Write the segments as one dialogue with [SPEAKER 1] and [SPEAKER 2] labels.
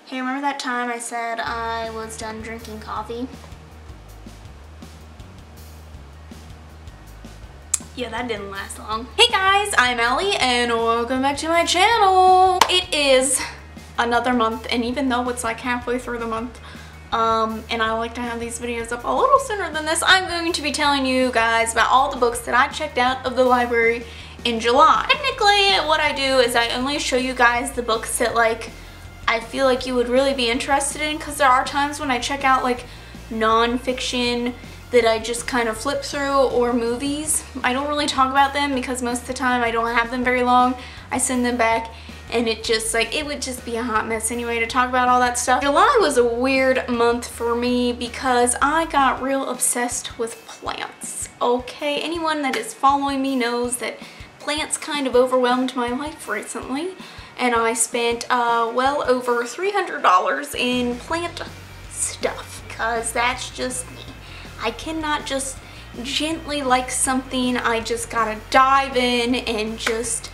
[SPEAKER 1] Hey, remember that time I said I was done drinking coffee? Yeah, that didn't last long. Hey guys, I'm Allie and welcome back to my channel. It is another month, and even though it's like halfway through the month, and I like to have these videos up a little sooner than this, I'm going to be telling you guys about all the books that I checked out of the library in July. Technically, what I do is I only show you guys the books that like I feel like you would really be interested in, because there are times when I check out like non-fiction that I just kind of flip through, or movies. I don't really talk about them because most of the time I don't have them very long. I send them back and it just like, it would just be a hot mess anyway to talk about all that stuff. July was a weird month for me because I got real obsessed with plants. Okay, anyone that is following me knows that plants kind of overwhelmed my life recently, and I spent well over $300 in plant stuff, because that's just me. I cannot just gently like something. I just gotta dive in and just,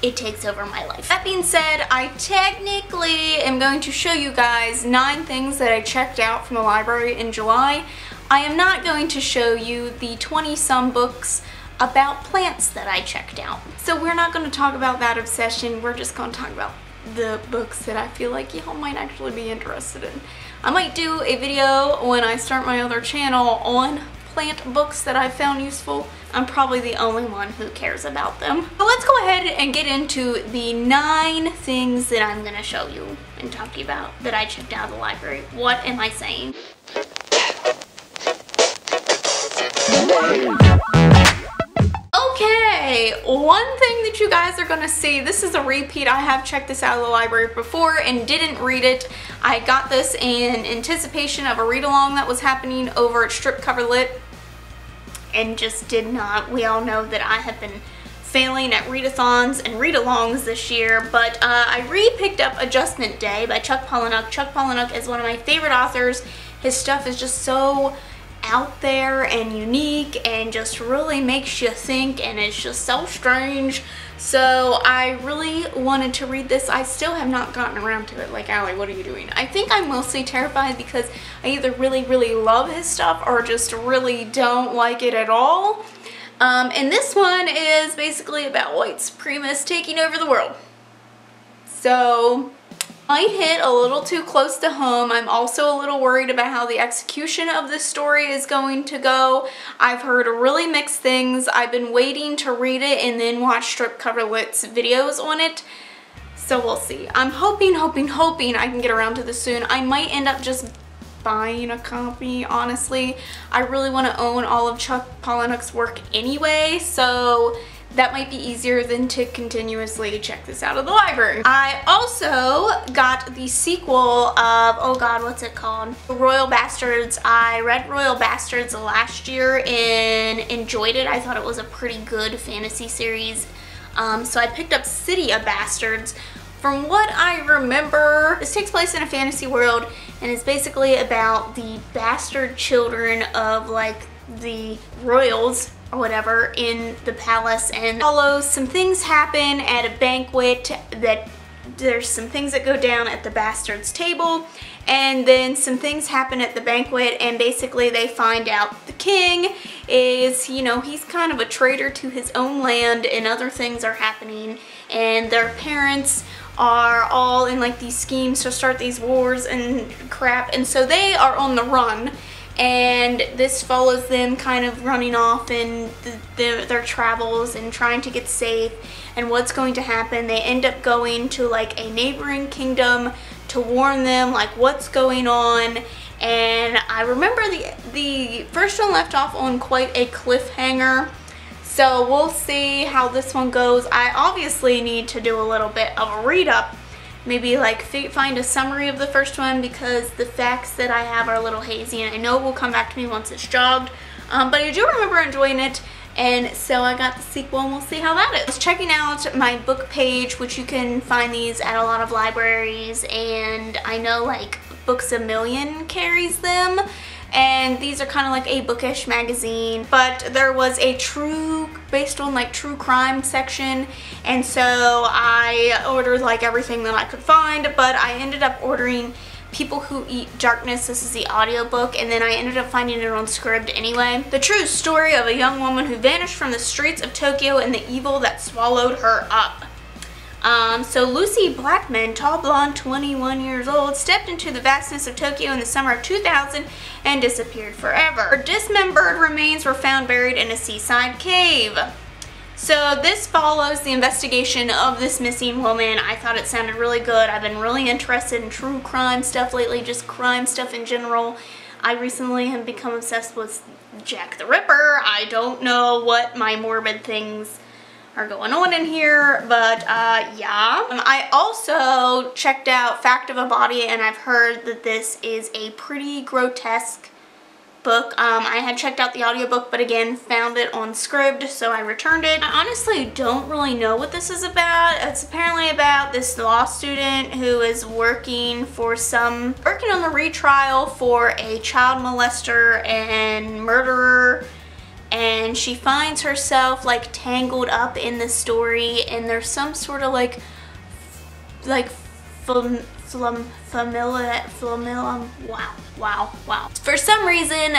[SPEAKER 1] it takes over my life. That being said, I technically am going to show you guys 9 things that I checked out from the library in July. I am not going to show you the 20-some books about plants that I checked out. So we're not going to talk about that obsession. We're just going to talk about the books that I feel like y'all might actually be interested in. I might do a video when I start my other channel on plant books that I found useful. I'm probably the only one who cares about them. So let's go ahead and get into the 9 things that I'm going to show you and talk to you about that I checked out of the library. What am I saying? Okay, one thing that you guys are gonna see, this is a repeat. I have checked this out of the library before and didn't read it. I got this in anticipation of a read-along that was happening over at Strip Cover Lit and just did not. We all know that I have been failing at readathons and read-alongs this year, but I re-picked up Adjustment Day by Chuck Palahniuk. Chuck Palahniuk is one of my favorite authors. His stuff is just so out there and unique and just really makes you think, and it's just so strange. So I really wanted to read this. I still have not gotten around to it. Like, Allie, what are you doing? I think I'm mostly terrified because I either really love his stuff or just really don't like it at all. And this one is basically about white supremacists taking over the world. So might hit a little too close to home. I'm also a little worried about how the execution of this story is going to go. I've heard really mixed things. I've been waiting to read it and then watch Strip Cover Lit's videos on it. So we'll see. I'm hoping I can get around to this soon. I might end up just buying a copy, honestly. I really want to own all of Chuck Palahniuk's work anyway, so that might be easier than to continuously check this out of the library. I also got the sequel of, oh god, what's it called? Royal Bastards. I read Royal Bastards last year and enjoyed it. I thought it was a pretty good fantasy series. So I picked up City of Bastards. From what I remember, this takes place in a fantasy world and it's basically about the bastard children of like the royals or whatever in the palace, and follows some things happen at a banquet, that there's some things that go down at the bastard's table, and then some things happen at the banquet, and basically they find out the king is, you know, he's kind of a traitor to his own land, and other things are happening, and their parents are all in like these schemes to start these wars and crap, and so they are on the run. And this follows them kind of running off in their travels and trying to get safe, and what's going to happen. They end up going to like a neighboring kingdom to warn them like what's going on. And I remember the first one left off on quite a cliffhanger, so we'll see how this one goes. I obviously need to do a little bit of a read up, maybe like find a summary of the first one, because the facts that I have are a little hazy and I know it will come back to me once it's jogged. But I do remember enjoying it, and so I got the sequel and we'll see how that is. I was checking out my book page, which you can find these at a lot of libraries, and I know like Books A Million carries them, and these are kind of like a bookish magazine, but there was a based on like true crime section, and so I ordered like everything that I could find, but I ended up ordering People Who Eat Darkness. This is the audiobook, and then I ended up finding it on Scribd anyway. The true story of a young woman who vanished from the streets of Tokyo and the evil that swallowed her up. So Lucy Blackman, tall blonde, 21 years old, stepped into the vastness of Tokyo in the summer of 2000 and disappeared forever. Her dismembered remains were found buried in a seaside cave. So this follows the investigation of this missing woman. I thought it sounded really good. I've been really interested in true crime stuff lately, just crime stuff in general. I recently have become obsessed with Jack the Ripper. I don't know what my morbid things are going on in here, but yeah. I also checked out Fact of a Body, and I've heard that this is a pretty grotesque book. I had checked out the audiobook, but again found it on Scribd, so I returned it. I honestly don't really know what this is about. It's apparently about this law student who is working on the retrial for a child molester and murderer, and she finds herself like tangled up in the story, and there's some sort of like wow. For some reason,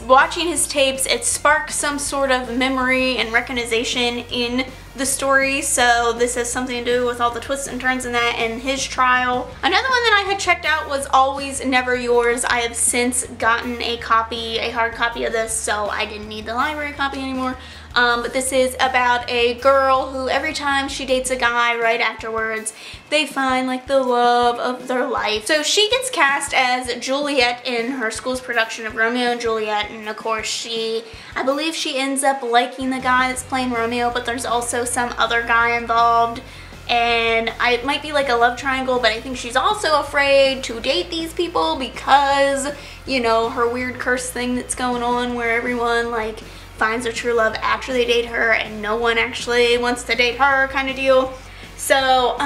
[SPEAKER 1] watching his tapes, it sparked some sort of memory and recognition in the story, so this has something to do with all the twists and turns in that and his trial. Another one that I had checked out was Always Never Yours. I have since gotten a hard copy of this, so I didn't need the library copy anymore. But this is about a girl who every time she dates a guy right afterwards, they find like the love of their life. So she gets cast as Juliet in her school's production of Romeo and Juliet, and of course I believe she ends up liking the guy that's playing Romeo, but there's also some other guy involved, and it might be like a love triangle, but I think she's also afraid to date these people because, you know, her weird curse thing that's going on where everyone like finds their true love after they date her and no one actually wants to date her kind of deal. So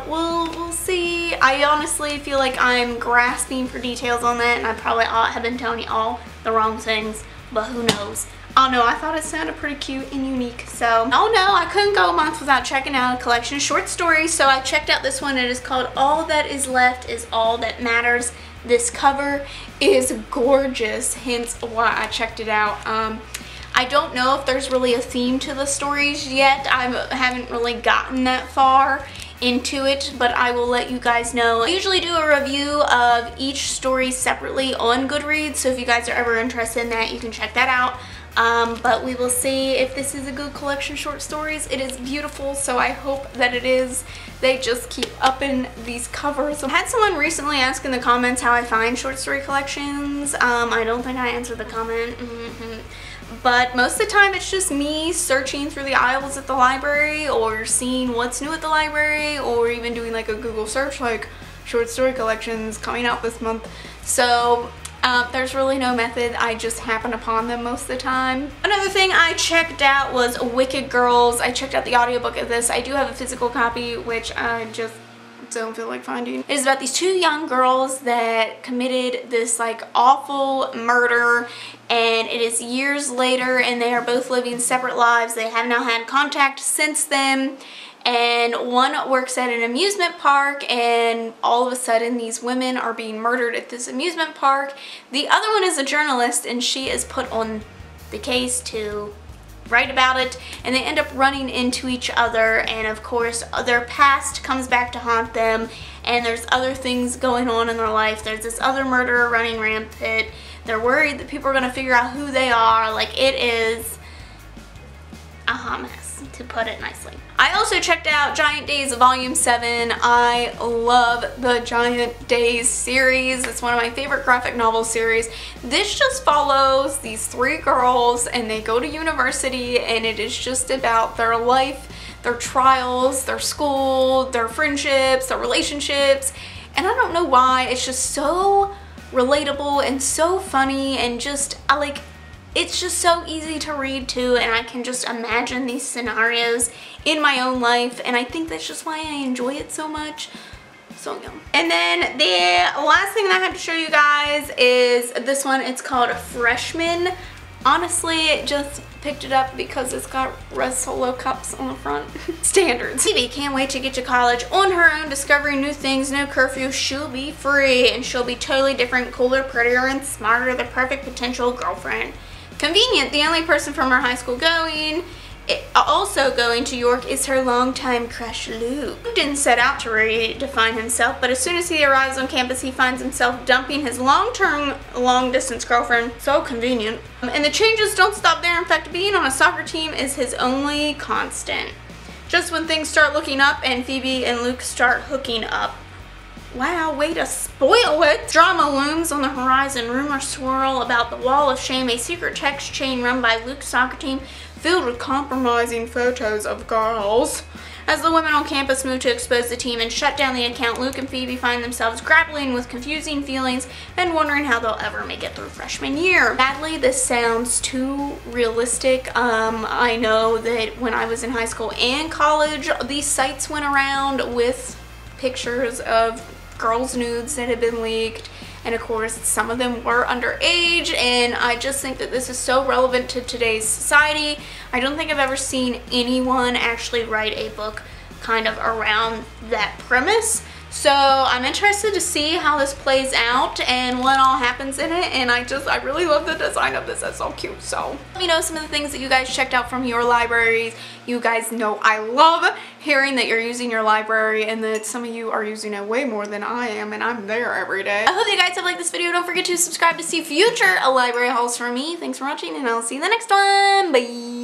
[SPEAKER 1] we'll see. I honestly feel like I'm grasping for details on that, and I probably have been telling you all the wrong things, but who knows. Oh no, I thought it sounded pretty cute and unique. So, oh no, I couldn't go a month without checking out a collection of short stories. So I checked out this one. It is called All That Is Left Is All That Matters. This cover is gorgeous, hence why I checked it out. I don't know if there's really a theme to the stories yet. I haven't really gotten that far into it, but I will let you guys know. I usually do a review of each story separately on Goodreads, so if you guys are ever interested in that, you can check that out. But we will see if this is a good collection of short stories. It is beautiful, so I hope that it is. They just keep upping these covers. I had someone recently ask in the comments how I find short story collections. I don't think I answered the comment. But most of the time it's just me searching through the aisles at the library, or seeing what's new at the library, or even doing like a Google search like short story collections coming out this month. So there's really no method. I just happen upon them most of the time. Another thing I checked out was Wicked Girls. I checked out the audiobook of this. I do have a physical copy, which I just don't feel like finding. It is about these two young girls that committed this like awful murder, and it is years later and they are both living separate lives. They have now had contact since then, and one works at an amusement park, and all of a sudden these women are being murdered at this amusement park. The other one is a journalist, and she is put on the case to write about it, and they end up running into each other, and of course their past comes back to haunt them, and there's other things going on in their life. There's this other murderer running rampant. They're worried that people are going to figure out who they are. Like, it is a hot mess, to put it nicely. I also checked out Giant Days Volume 7. I love the Giant Days series. It's one of my favorite graphic novel series. This just follows these three girls, and they go to university, and it is just about their life, their trials, their school, their friendships, their relationships, and I don't know why. It's just so relatable and so funny, and just it's just so easy to read too, and I can just imagine these scenarios in my own life, and I think that's just why I enjoy it so much. so yum. And then the last thing that I have to show you guys is this one. It's called Freshmen. Honestly, just picked it up because it's got red Solo cups on the front. Standards. Phoebe can't wait to get to college on her own, discovering new things, no curfew. She'll be free, and she'll be totally different, cooler, prettier, and smarter, the perfect potential girlfriend. Convenient, the only person from her high school also going to York is her longtime crush Luke. Luke didn't set out to redefine himself, but as soon as he arrives on campus, he finds himself dumping his long-distance girlfriend. So convenient. And the changes don't stop there. In fact, being on a soccer team is his only constant. Just when things start looking up and Phoebe and Luke start hooking up. Wow, way to spoil it! Drama looms on the horizon. Rumors swirl about the wall of shame, a secret text chain run by Luke's soccer team filled with compromising photos of girls. As the women on campus move to expose the team and shut down the account, Luke and Phoebe find themselves grappling with confusing feelings and wondering how they'll ever make it through freshman year. Sadly, this sounds too realistic. I know that when I was in high school and college, these sites went around with pictures of girls' nudes that had been leaked, and of course some of them were underage, and I just think that this is so relevant to today's society. I don't think I've ever seen anyone actually write a book kind of around that premise. So I'm interested to see how this plays out and what all happens in it, and I really love the design of this. It's so cute. So let me know some of the things that you guys checked out from your libraries. You guys know I love hearing that you're using your library and that some of you are using it way more than I am, and I'm there every day. I hope you guys have liked this video. Don't forget to subscribe to see future library hauls from me. Thanks for watching, and I'll see you in the next one. Bye!